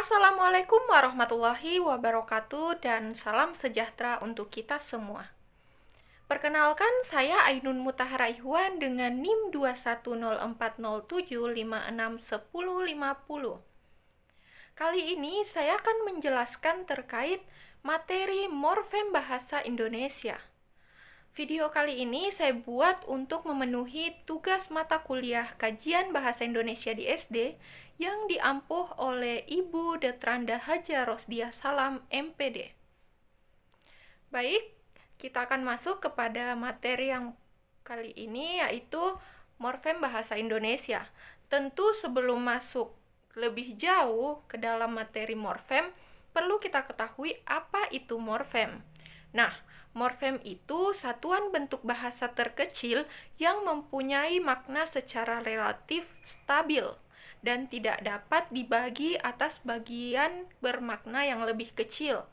Assalamualaikum warahmatullahi wabarakatuh dan salam sejahtera untuk kita semua. Perkenalkan, saya Ainun Mutahara Ihwan dengan NIM 2104075610050. Kali ini saya akan menjelaskan terkait materi morfem bahasa Indonesia. Video kali ini saya buat untuk memenuhi tugas mata kuliah kajian bahasa Indonesia di SD yang diampuh oleh Ibu Detranda Haja Rosdiah Salam, MPD. Baik, kita akan masuk kepada materi yang kali ini, yaitu morfem bahasa Indonesia. Tentu sebelum masuk lebih jauh ke dalam materi morfem, perlu kita ketahui apa itu morfem. Nah, morfem itu satuan bentuk bahasa terkecil yang mempunyai makna secara relatif stabil dan tidak dapat dibagi atas bagian bermakna yang lebih kecil.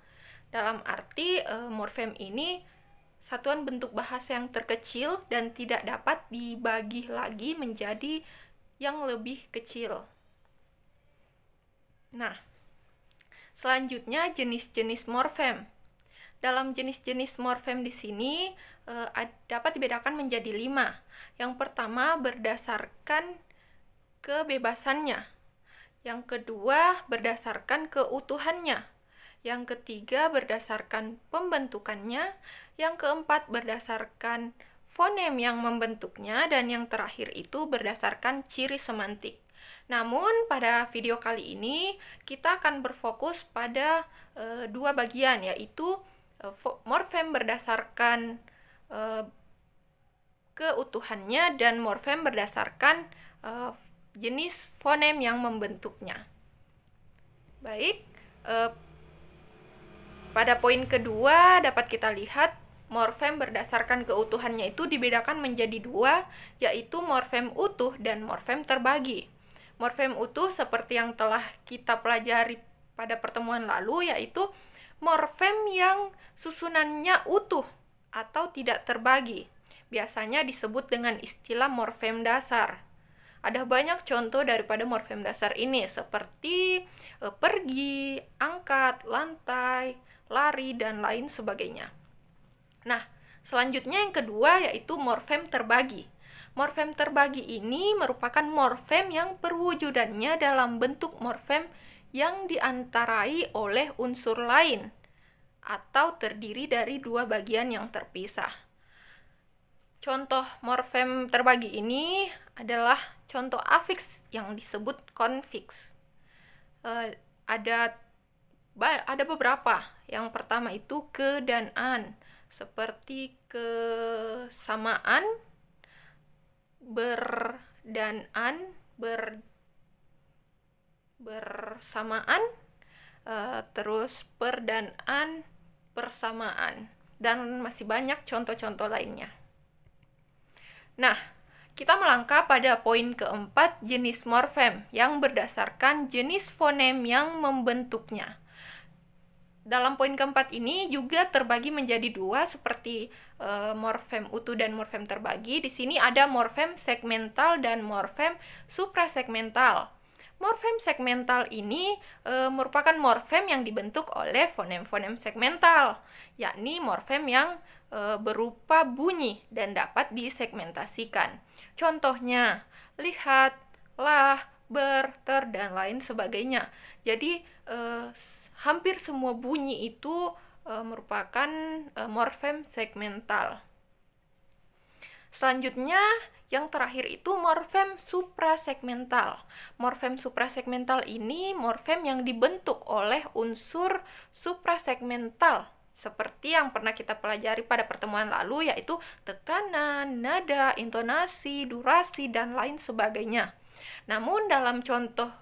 Dalam arti, morfem ini satuan bentuk bahasa yang terkecil dan tidak dapat dibagi lagi menjadi yang lebih kecil. Nah, selanjutnya jenis-jenis morfem. Dalam jenis-jenis morfem di sini dapat dibedakan menjadi 5. Yang pertama berdasarkan kebebasannya. Yang kedua berdasarkan keutuhannya. Yang ketiga berdasarkan pembentukannya. Yang keempat berdasarkan fonem yang membentuknya. Dan yang terakhir itu berdasarkan ciri semantik. Namun pada video kali ini kita akan berfokus pada dua bagian, yaitu morfem berdasarkan keutuhannya dan morfem berdasarkan jenis fonem yang membentuknya. Baik, pada poin kedua dapat kita lihat morfem berdasarkan keutuhannya itu dibedakan menjadi 2, yaitu morfem utuh dan morfem terbagi. Morfem utuh seperti yang telah kita pelajari pada pertemuan lalu, yaitu morfem yang susunannya utuh atau tidak terbagi. Biasanya disebut dengan istilah morfem dasar. Ada banyak contoh daripada morfem dasar ini, seperti pergi, angkat, lantai, lari, dan lain sebagainya. Nah, selanjutnya yang kedua yaitu morfem terbagi. Morfem terbagi ini merupakan morfem yang perwujudannya dalam bentuk morfem yang diantarai oleh unsur lain atau terdiri dari 2 bagian yang terpisah. Contoh morfem terbagi ini adalah contoh afiks yang disebut konfiks. Ada beberapa. Yang pertama itu ke dan an, seperti kesamaan, ber dan an, bersamaan, terus per dan an, persamaan, dan masih banyak contoh-contoh lainnya. Nah, kita melangkah pada poin keempat, jenis morfem yang berdasarkan jenis fonem yang membentuknya. Dalam poin keempat ini juga terbagi menjadi 2 seperti morfem utuh dan morfem terbagi. Di sini ada morfem segmental dan morfem suprasegmental. Morfem segmental ini merupakan morfem yang dibentuk oleh fonem-fonem segmental, yakni morfem yang berupa bunyi dan dapat disegmentasikan. Contohnya, lihat, lah, ber, ter, dan lain sebagainya. Jadi, hampir semua bunyi itu merupakan morfem segmental. Selanjutnya, yang terakhir itu morfem suprasegmental. Morfem suprasegmental ini morfem yang dibentuk oleh unsur suprasegmental, seperti yang pernah kita pelajari pada pertemuan lalu, yaitu tekanan, nada, intonasi, durasi, dan lain sebagainya. Namun dalam contoh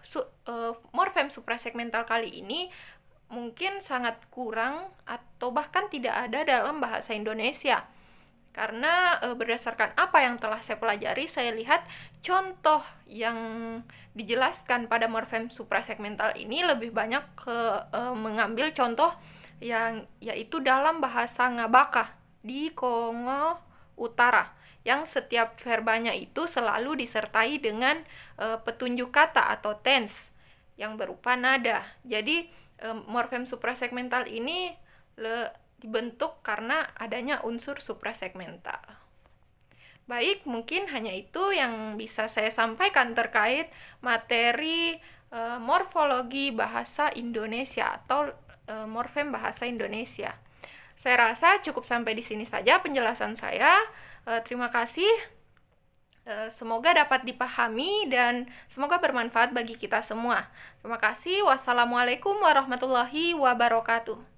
morfem suprasegmental kali ini mungkin sangat kurang atau bahkan tidak ada dalam bahasa Indonesia. Karena berdasarkan apa yang telah saya pelajari, saya lihat contoh yang dijelaskan pada morfem suprasegmental ini lebih banyak mengambil contoh yang yaitu dalam bahasa Ngabaka di Kongo Utara, yang setiap verbanya itu selalu disertai dengan petunjuk kata atau tense. yang berupa nada. Jadi morfem suprasegmental ini dibentuk karena adanya unsur suprasegmental. Baik, mungkin hanya itu yang bisa saya sampaikan terkait materi morfologi bahasa Indonesia atau morfem bahasa Indonesia. Saya rasa cukup sampai di sini saja penjelasan saya. Terima kasih. Semoga dapat dipahami dan semoga bermanfaat bagi kita semua. Terima kasih. Wassalamualaikum warahmatullahi wabarakatuh.